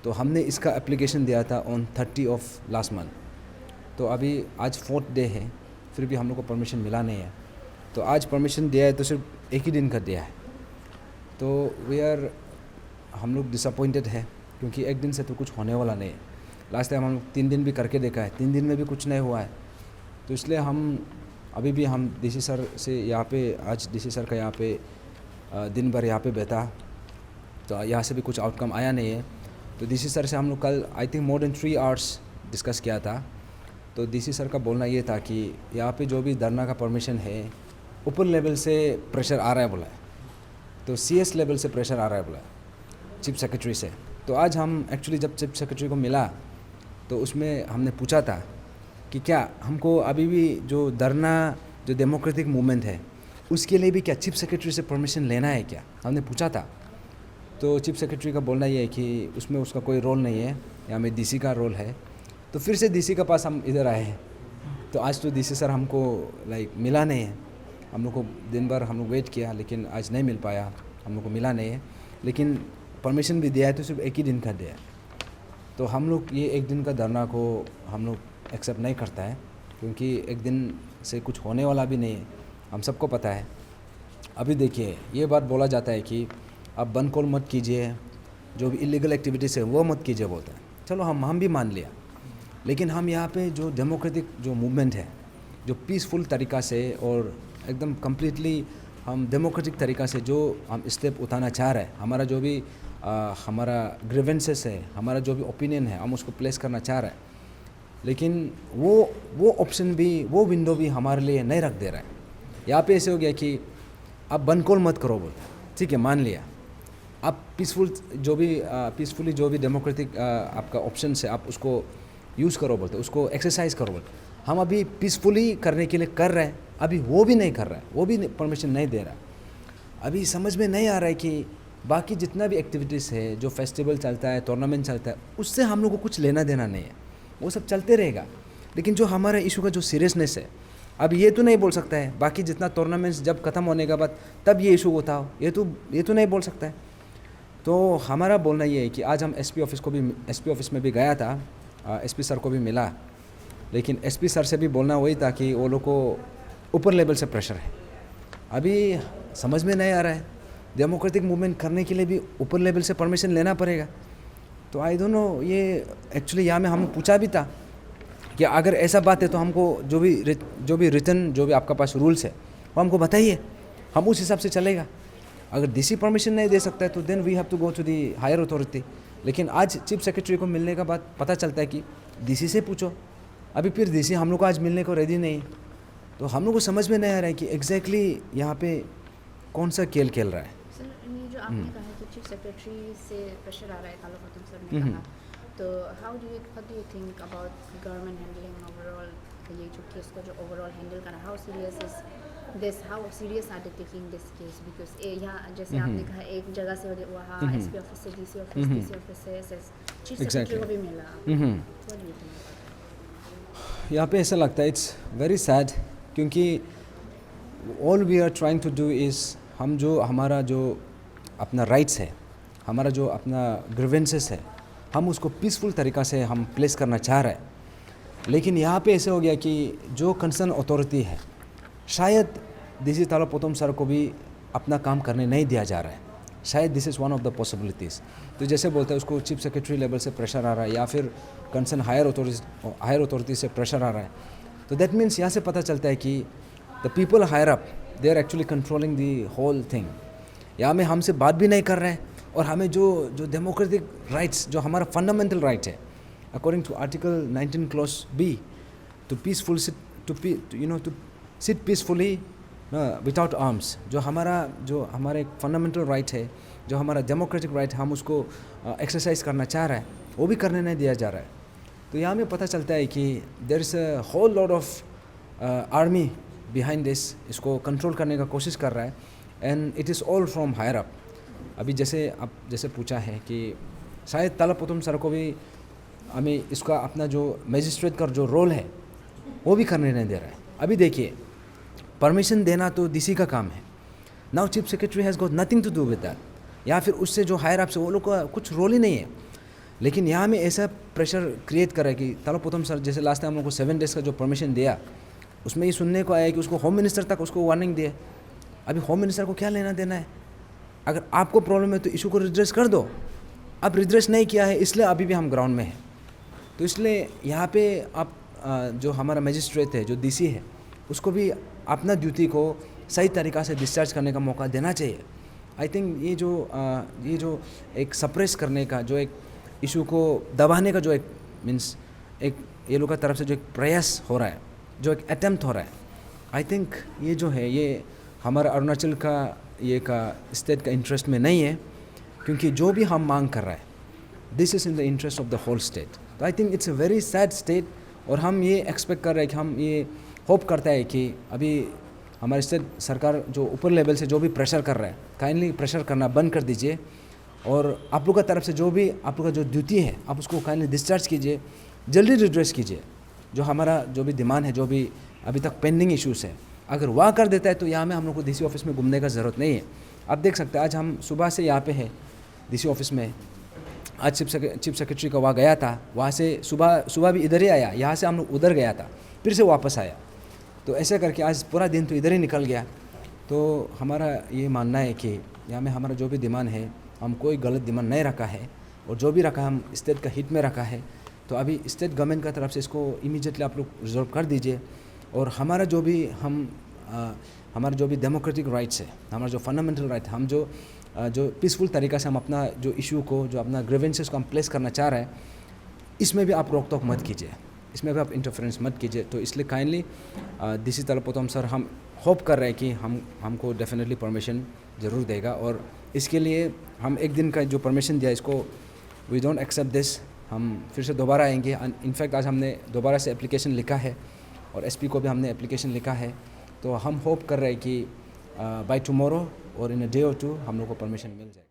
तो हमने इसका एप्लीकेशन दिया था ऑन 30 ऑफ लास्ट मंथ। तो अभी आज 4th डे है, फिर भी हम लोग को परमिशन मिला नहीं है। तो आज परमिशन दिया है तो सिर्फ एक ही दिन का दिया है। तो हम लोग डिसअपॉइंटेड है, क्योंकि एक दिन से तो कुछ होने वाला नहीं है। लास्ट टाइम हम लोग 3 दिन भी करके देखा है, 3 दिन में भी कुछ नहीं हुआ है। तो इसलिए अभी भी हम डीसी सर से यहाँ पे, आज डीसी सर का यहाँ पे दिन भर यहाँ पे बैठा, तो यहाँ से भी कुछ आउटकम आया नहीं है। तो डीसी सर से हम लोग कल I think more than 3 hours discuss किया था। तो डीसी सर का बोलना ये था कि यहाँ पे जो भी धरना का परमिशन है, ऊपर लेवल से प्रेशर आ रहा है बोला है। तो CS लेवल से प्रेशर आ रहा है बोला है, चीफ सेक्रेटरी से। तो आज हम एक्चुअली जब चीफ सेक्रेटरी को मिला तो उसमें हमने पूछा था कि क्या हमको अभी भी जो धरना, जो डेमोक्रेटिक मूवमेंट है, उसके लिए भी क्या चीफ सेक्रेटरी से परमिशन लेना है क्या, हमने पूछा था। तो चीफ सेक्रेटरी का बोलना ये है कि उसमें उसका कोई रोल नहीं है, यहाँ में DC का रोल है। तो फिर से DC के पास हम इधर आए हैं। तो आज तो DC सर हमको मिला नहीं है। हम लोग को दिन भर हम लोग वेट किया, लेकिन आज नहीं मिल पाया, हम लोग को मिला नहीं है। लेकिन परमिशन भी दिया है तो सिर्फ एक ही दिन का दिया है। तो हम लोग ये एक दिन का धरना को हम लोग एक्सेप्ट नहीं करता है, क्योंकि एक दिन से कुछ होने वाला भी नहीं है, हम सबको पता है। अभी देखिए, ये बात बोला जाता है कि आप बंद कॉल मत कीजिए, जो भी इलीगल एक्टिविटीज़ है वो मत कीजिए बोलते हैं। चलो हम भी मान लिया, लेकिन हम यहाँ पे जो डेमोक्रेटिक जो मूवमेंट है, जो पीसफुल तरीक़ा से और एकदम कम्प्लीटली हम डेमोक्रेटिक तरीक़ा से जो हम स्टेप उठाना चाह रहे हैं, हमारा जो भी हमारा ग्रीवेंसेस है, हमारा जो भी ओपिनियन है, हम उसको प्लेस करना चाह रहे हैं। लेकिन वो ऑप्शन भी, वो विंडो भी हमारे लिए नहीं रख दे रहा है। यहाँ पे ऐसे हो गया कि आप बंद कॉल मत करो बोलते, ठीक है मान लिया। आप पीसफुली जो भी डेमोक्रेटिक आपका ऑप्शन है, आप उसको यूज़ करो बोलते, उसको एक्सरसाइज करो बोलते। हम अभी पीसफुली करने के लिए कर रहे हैं, अभी वो भी नहीं कर रहा है, वो भी परमिशन नहीं दे रहा। अभी समझ में नहीं आ रहा है कि बाकी जितना भी एक्टिविटीज़ है, जो फेस्टिवल चलता है, टूर्नामेंट चलता है, उससे हम लोग को कुछ लेना देना नहीं है, वो सब चलते रहेगा। लेकिन जो हमारा इशू का जो सीरियसनेस है, अब ये तो नहीं बोल सकता है बाकी जितना टूर्नामेंट्स जब ख़त्म होने के बाद तब ये इशू होता हो, ये तो नहीं बोल सकता है। तो हमारा बोलना ये है कि आज हम SP ऑफिस में भी गया था, SP सर को भी मिला, लेकिन SP सर से भी बोलना वही था कि वो लोग को ऊपर लेवल से प्रेशर है। अभी समझ में नहीं आ रहा है, डेमोक्रेटिक मूवमेंट करने के लिए भी ऊपर लेवल से परमिशन लेना पड़ेगा। तो आई डोंट नो, ये एक्चुअली यहाँ में हम पूछा भी था कि अगर ऐसा बात है तो हमको जो भी रिटन जो भी आपका पास रूल्स है वो हमको बताइए, हम उस हिसाब से चलेगा। अगर DC परमिशन नहीं दे सकता है तो then we have to go to the higher authority. लेकिन आज चीफ सेक्रेटरी को मिलने का बाद पता चलता है कि DC से पूछो। अभी फिर DC हम लोग को आज मिलने को रेडी नहीं। तो हम लोग को समझ में नहीं आ रहा है कि एग्जैक्टली यहाँ पे कौन सा खेल खेल रहा है। सर, ये जो आपने कहा कि चीफ सेक्रेटरी से प्रेशर आ रहा है, कालो खतम सर ने कहा, तो what do you think about government handling overall ये जो केस को जो ओवरऑल हैंडल करना, how serious are they taking this case? Because यहाँ जैसे आपने कहा एक जगह से वहाँ SP ऑफिस से DC ऑफिस से चीफ सेक्रेटरी को भी मिला, व्हाट डू यू थिंक? यहाँ पे ऐसा लगता है इट्स वेरी सैड, क्योंकि all we are trying to do is, हम जो हमारा जो अपना राइट्स है, हमारा जो अपना ग्रीवेंसेस है, हम उसको पीसफुल तरीक़ा से हम प्लेस करना चाह रहे हैं। लेकिन यहाँ पे ऐसे हो गया कि जो कंसर्न अथॉरिटी है, शायद DC तालापोतम सर को भी अपना काम करने नहीं दिया जा रहा है, शायद this is one of the possibilities. तो जैसे बोलते हैं उसको चीफ सेक्रेटरी लेवल से प्रेशर आ रहा है, या फिर कंसर्न हायर अथॉरिटी से प्रेशर आ रहा है। तो दैट मीन्स यहाँ से पता चलता है कि the people higher up they are actually controlling the whole thing. यहाँ में हमसे बात भी नहीं कर रहे हैं, और हमें जो डेमोक्रेटिक राइट्स, जो हमारा फंडामेंटल राइट है according to article 19 clause B, to sit peacefully without arms, जो हमारे फंडामेंटल राइट है, जो हमारा डेमोक्रेटिक राइट, हम उसको एक्सरसाइज करना चाह रहे हैं, वो भी करने नहीं दिया जा रहा है। तो यहाँ में पता चलता है कि there is a whole lot of army behind this, इसको कंट्रोल करने का कोशिश कर रहा है, and it is all from higher up. अभी जैसे पूछा है कि शायद तालापोतम सर को भी हमें इसका अपना जो मजिस्ट्रेट का जो रोल है वो भी करने नहीं दे रहा है। अभी देखिए, परमिशन देना तो DC का काम है। Now chief secretary has got nothing to do with that, या फिर उससे जो हायर अप से वो लोग का कुछ रोल ही नहीं है। लेकिन यहाँ में ऐसा प्रेशर क्रिएट कर रहा है कि तालोपोतम सर जैसे लास्ट टाइम हम लोग को 7 डेज़ का जो परमिशन दिया, उसमें ये सुनने को आया कि उसको होम मिनिस्टर तक उसको वार्निंग दिए। अभी होम मिनिस्टर को क्या लेना देना है? अगर आपको प्रॉब्लम है तो इशू को रिड्रेस कर दो। अब रिड्रेस नहीं किया है, इसलिए अभी भी हम ग्राउंड में हैं। तो इसलिए यहाँ पे आप जो हमारा मजिस्ट्रेट है, जो डीसी है, उसको भी अपना ड्यूटी को सही तरीक़ा से डिस्चार्ज करने का मौका देना चाहिए। आई थिंक ये जो एक सप्रेस करने का, जो एक इशू को दबाने का जो एक मीन्स एक ये लोग का तरफ से जो एक प्रयास हो रहा है, जो एक अटेम्प्ट हो रहा है, आई थिंक ये जो है ये हमारा अरुणाचल का ये का स्टेट का इंटरेस्ट में नहीं है, क्योंकि जो भी हम मांग कर रहा है this is in the interest of the whole state. तो I think it's a very sad state, और हम ये एक्सपेक्ट कर रहे हैं कि हम ये होप करता है कि अभी हमारे स्टेट सरकार जो ऊपर लेवल से जो भी प्रेशर कर रहा है, काइंडली प्रेशर करना बंद कर दीजिए, और आप लोग का तरफ से जो भी आप लोग का जो ड्यूटी है आप उसको काइंडली डिस्चार्ज कीजिए, जल्दी रिड्रेस कीजिए। जो हमारा जो भी डिमांड है, जो भी अभी तक पेंडिंग इश्यूज़ है, अगर वह कर देता है तो यहाँ में हम लोग को डीसी ऑफिस में घूमने का ज़रूरत नहीं है। आप देख सकते हैं आज हम सुबह से यहाँ पे है डीसी ऑफिस में। आज चीफ सेक्रेटरी का वहाँ गया था, वहाँ से सुबह भी इधर ही आया, यहाँ से हम लोग उधर गया था, फिर से वापस आया। तो ऐसे करके आज पूरा दिन तो इधर ही निकल गया। तो हमारा ये मानना है कि यहाँ में हमारा जो भी डिमांड है, हम कोई गलत डिमांड नहीं रखा है, और जो भी रखा हम स्टेट का हित में रखा है। तो अभी स्टेट गवर्नमेंट का तरफ से इसको इमीडिएटली आप लोग रिजॉल्व कर दीजिए, और हमारा जो भी डेमोक्रेटिक राइट्स है, हमारा जो फंडामेंटल राइट, हम जो पीसफुल तरीक़ा से हम अपना जो इशू को, जो अपना ग्रीवेंसेस को हम प्लेस करना चाह रहे हैं, इसमें भी आप रोक टोक मत कीजिए, इसमें भी आप इंटरफेरेंस मत कीजिए। तो इसलिए काइंडली डीसी तालोपोतम सर हम होप कर रहे हैं कि हमको डेफिनेटली परमिशन ज़रूर देगा, और इसके लिए हम एक दिन का जो परमिशन दिया इसको वी डोंट एक्सेप्ट दिस। हम फिर से दोबारा आएंगे। इनफैक्ट आज हमने दोबारा से एप्लीकेशन लिखा है, और एसपी को भी हमने एप्लीकेशन लिखा है। तो हम होप कर रहे हैं कि बाय टुमारो और इन अ डे और टू हम लोग को परमिशन मिल जाए।